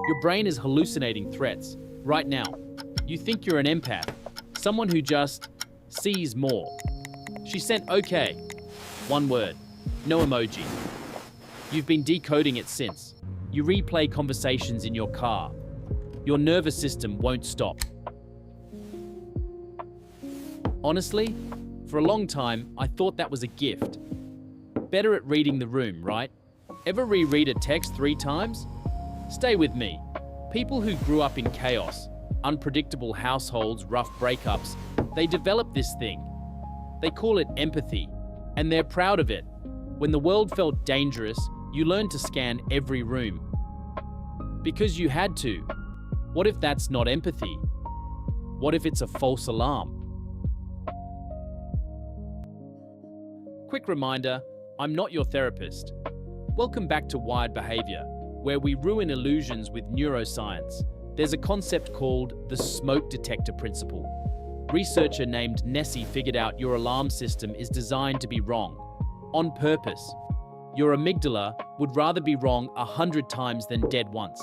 Your brain is hallucinating threats. Right now, you think you're an empath, someone who just sees more. She sent okay. One word, no emoji. You've been decoding it since. You replay conversations in your car. Your nervous system won't stop. Honestly, for a long time, I thought that was a gift. Better at reading the room, right? Ever reread a text 3 times? Stay with me. People who grew up in chaos, unpredictable households, rough breakups, they develop this thing. They call it empathy, and they're proud of it. When the world felt dangerous, you learned to scan every room. Because you had to. What if that's not empathy? What if it's a false alarm? Quick reminder, I'm not your therapist. Welcome back to Wired Behavior, where we ruin illusions with neuroscience. There's a concept called the Smoke Detector Principle. Researcher named Nesse figured out your alarm system is designed to be wrong, on purpose. Your amygdala would rather be wrong 100 times than dead once.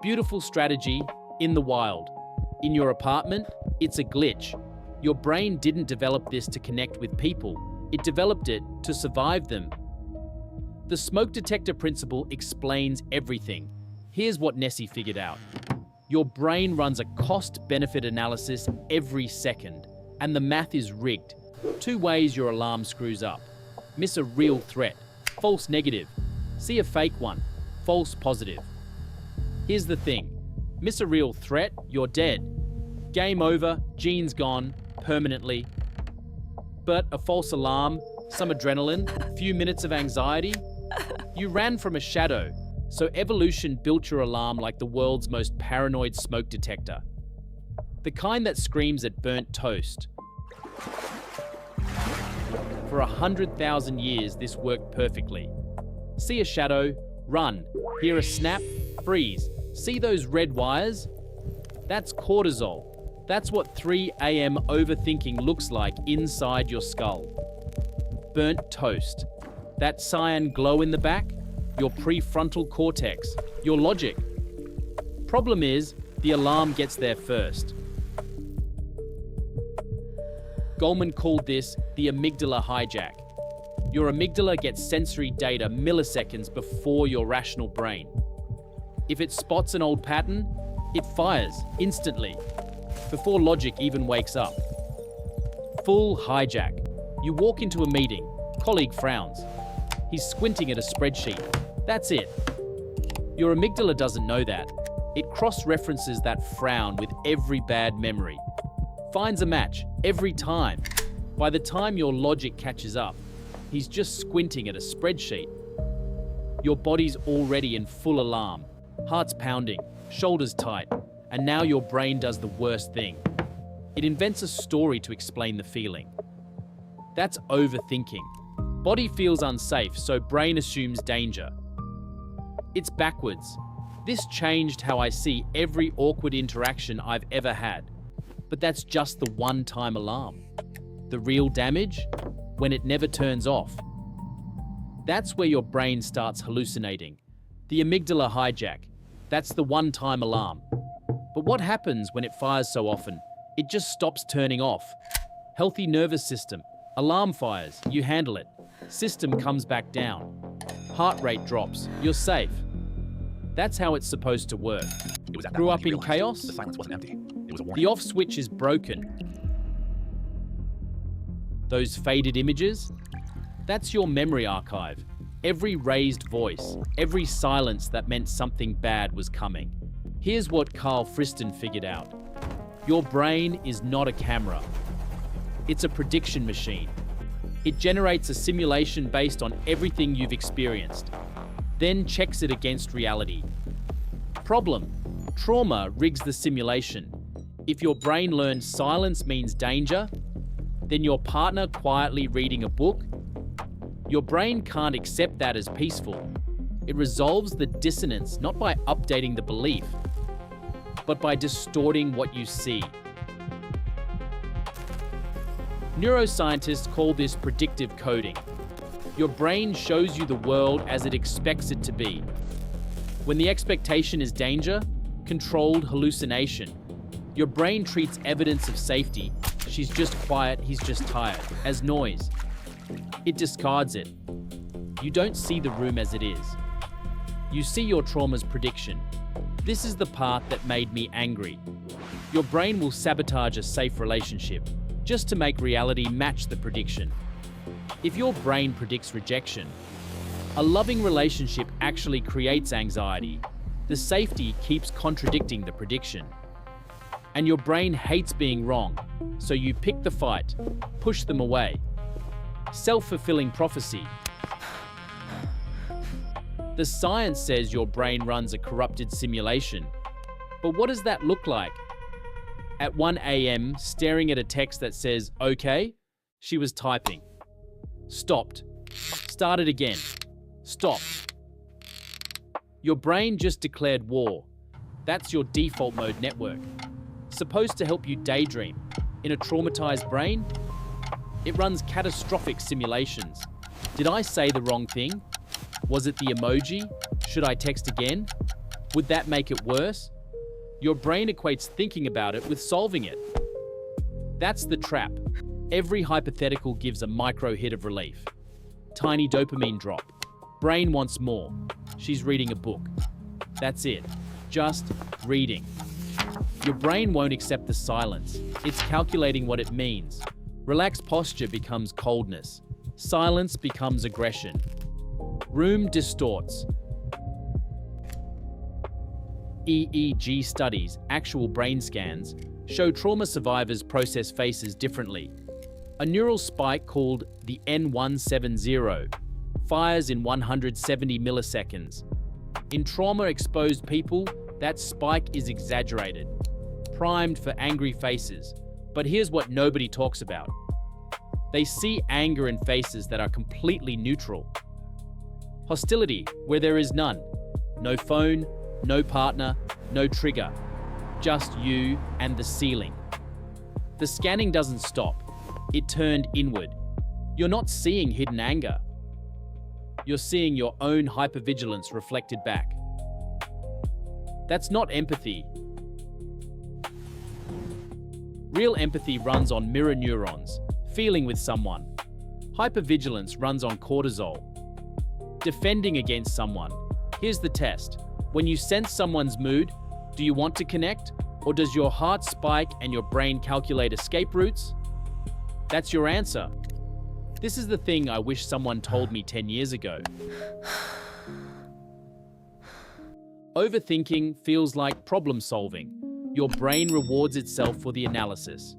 Beautiful strategy in the wild. In your apartment, it's a glitch. Your brain didn't develop this to connect with people. It developed it to survive them. The Smoke Detector Principle explains everything. Here's what Nesse figured out. Your brain runs a cost-benefit analysis every second, and the math is rigged. 2 ways your alarm screws up. Miss a real threat, false negative. See a fake one, false positive. Here's the thing. Miss a real threat, you're dead. Game over, genes gone, permanently. But a false alarm, some adrenaline, few minutes of anxiety. You ran from a shadow, so evolution built your alarm like the world's most paranoid smoke detector. The kind that screams at burnt toast. For 100,000 years, this worked perfectly. See a shadow, run. Hear a snap, freeze. See those red wires? That's cortisol. That's what 3 a.m. overthinking looks like inside your skull. Burnt toast. That cyan glow in the back? Your prefrontal cortex. Your logic. Problem is, the alarm gets there first. Goleman called this the Amygdala Hijack. Your amygdala gets sensory data milliseconds before your rational brain. If it spots an old pattern, it fires instantly, before logic even wakes up. Full hijack. You walk into a meeting, colleague frowns. He's squinting at a spreadsheet. That's it. Your amygdala doesn't know that. It cross-references that frown with every bad memory. Finds a match every time. By the time your logic catches up, he's just squinting at a spreadsheet. Your body's already in full alarm. Heart's pounding, shoulders tight, and now your brain does the worst thing. It invents a story to explain the feeling. That's overthinking. Body feels unsafe, so brain assumes danger. It's backwards. This changed how I see every awkward interaction I've ever had. But that's just the one-time alarm. The real damage? When it never turns off. That's where your brain starts hallucinating. The amygdala hijack. That's the one-time alarm. But what happens when it fires so often? It just stops turning off. Healthy nervous system. Alarm fires, you handle it. System comes back down. Heart rate drops, you're safe. That's how it's supposed to work. Grew up in chaos? The silence wasn't empty. It was a warning. The off switch is broken. Those faded images? That's your memory archive. Every raised voice, every silence that meant something bad was coming. Here's what Karl Friston figured out. Your brain is not a camera. It's a prediction machine. It generates a simulation based on everything you've experienced, then checks it against reality. Problem: trauma rigs the simulation. If your brain learns silence means danger, then your partner quietly reading a book, your brain can't accept that as peaceful. It resolves the dissonance not by updating the belief, but by distorting what you see. Neuroscientists call this predictive coding. Your brain shows you the world as it expects it to be. When the expectation is danger, controlled hallucination. Your brain treats evidence of safety, she's just quiet, he's just tired, as noise. It discards it. You don't see the room as it is. You see your trauma's prediction. This is the part that made me angry. Your brain will sabotage a safe relationship just to make reality match the prediction. If your brain predicts rejection, a loving relationship actually creates anxiety. The safety keeps contradicting the prediction. And your brain hates being wrong, so you pick the fight, push them away. Self-fulfilling prophecy. The science says your brain runs a corrupted simulation. But what does that look like? At 1 a.m., staring at a text that says, "Okay," she was typing. Stopped. Started again. Stopped. Your brain just declared war. That's your default mode network. Supposed to help you daydream. In a traumatized brain, it runs catastrophic simulations. Did I say the wrong thing? Was it the emoji? Should I text again? Would that make it worse? Your brain equates thinking about it with solving it. That's the trap. Every hypothetical gives a micro hit of relief. Tiny dopamine drop. Brain wants more. She's reading a book. That's it. Just reading. Your brain won't accept the silence. It's calculating what it means. Relaxed posture becomes coldness. Silence becomes aggression. Room distorts. EEG studies, actual brain scans, show trauma survivors process faces differently. A neural spike called the N170 fires in 170 milliseconds. In trauma-exposed people, that spike is exaggerated, primed for angry faces. But here's what nobody talks about. They see anger in faces that are completely neutral. Hostility, where there is none. No phone, no partner, no trigger. Just you and the ceiling. The scanning doesn't stop. It turned inward. You're not seeing hidden anger. You're seeing your own hypervigilance reflected back. That's not empathy. Real empathy runs on mirror neurons, feeling with someone. Hypervigilance runs on cortisol. Defending against someone. Here's the test. When you sense someone's mood, do you want to connect? Or does your heart spike and your brain calculate escape routes? That's your answer. This is the thing I wish someone told me 10 years ago. Overthinking feels like problem solving. Your brain rewards itself for the analysis.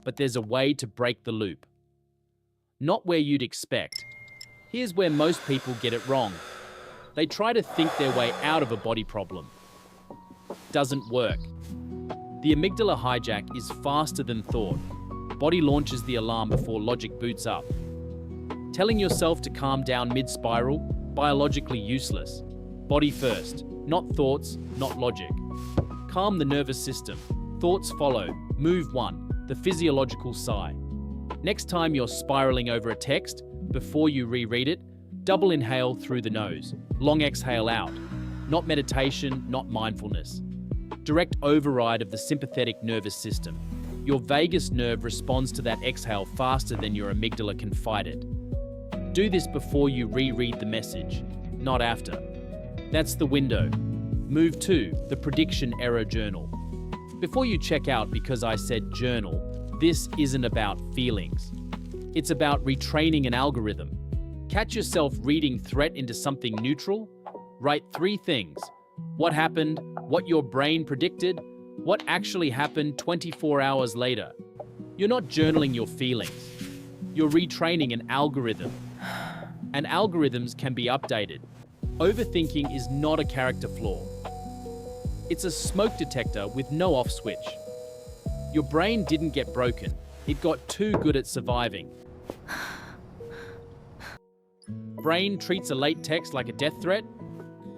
But there's a way to break the loop. Not where you'd expect. Here's where most people get it wrong. They try to think their way out of a body problem. Doesn't work. The amygdala hijack is faster than thought. Body launches the alarm before logic boots up. Telling yourself to calm down mid-spiral, biologically useless. Body first, not thoughts, not logic. Calm the nervous system. Thoughts follow. Move 1, the physiological sigh. Next time you're spiraling over a text, before you reread it, double inhale through the nose, long exhale out. Not meditation, not mindfulness. Direct override of the sympathetic nervous system. Your vagus nerve responds to that exhale faster than your amygdala can fight it. Do this before you reread the message, not after. That's the window. Move 2, the prediction error journal. Before you check out because I said journal, this isn't about feelings. It's about retraining an algorithm. Catch yourself reading threat into something neutral. Write 3 things. What happened, what your brain predicted, what actually happened 24 hours later. You're not journaling your feelings. You're retraining an algorithm. And algorithms can be updated. Overthinking is not a character flaw. It's a smoke detector with no off switch. Your brain didn't get broken. It got too good at surviving. Brain treats a late text like a death threat?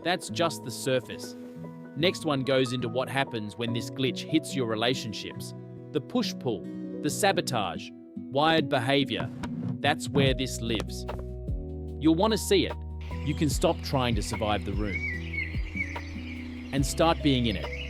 That's just the surface. Next one goes into what happens when this glitch hits your relationships. The push-pull, the sabotage, wired behavior. That's where this lives. You'll want to see it. You can stop trying to survive the room. and start being in it.